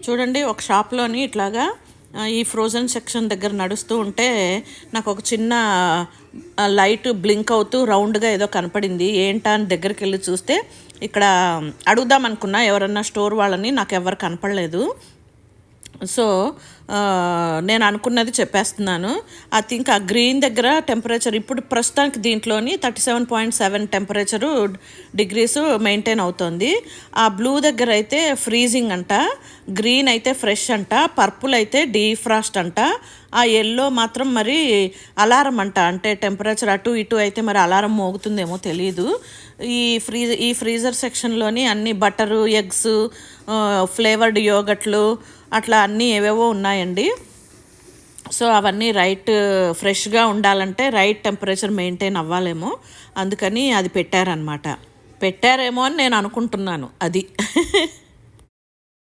చూడండి ఒక షాప్లోని ఇట్లాగా ఈ ఫ్రోజన్ సెక్షన్ దగ్గర నడుస్తూ ఉంటే నాకు ఒక చిన్న లైట్ బ్లింక్ అవుతూ రౌండ్గా ఏదో కనపడింది. ఏంటా అని దగ్గరికి వెళ్ళి చూస్తే ఇక్కడ అడుగుదాం అనుకున్నా ఎవరన్నా స్టోర్ వాళ్ళని, నాకు ఎవరు కనపడలేదు. సో నేను అనుకున్నది చెప్పేస్తున్నాను. ఐ థింక్ ఆ గ్రీన్ దగ్గర టెంపరేచర్ ఇప్పుడు ప్రస్తుతానికి దీంట్లోని 37.7 టెంపరేచరు డిగ్రీస్ మెయింటైన్ అవుతుంది. ఆ బ్లూ దగ్గర అయితే ఫ్రీజింగ్ అంట, గ్రీన్ అయితే ఫ్రెష్ అంట, పర్పుల్ అయితే డీఫ్రాస్ట్ అంట, ఆ ఎల్లో మాత్రం మరి అలారం అంట. అంటే టెంపరేచర్ అటు ఇటు అయితే మరి అలారం మోగుతుందేమో తెలియదు. ఈ ఫ్రీజర్ సెక్షన్లోని అన్ని బటరు, ఎగ్స్, ఫ్లేవర్డ్ యోగట్లు అట్లా అన్నీ ఏవేవో ఉన్నాయండి. సో అవన్నీ ఫ్రెష్గా ఉండాలంటే రైట్ టెంపరేచర్ మెయింటైన్ అవ్వాలేమో, అందుకని అది పెట్టారనమాట. పెట్టారేమో అని నేను అనుకుంటున్నాను అది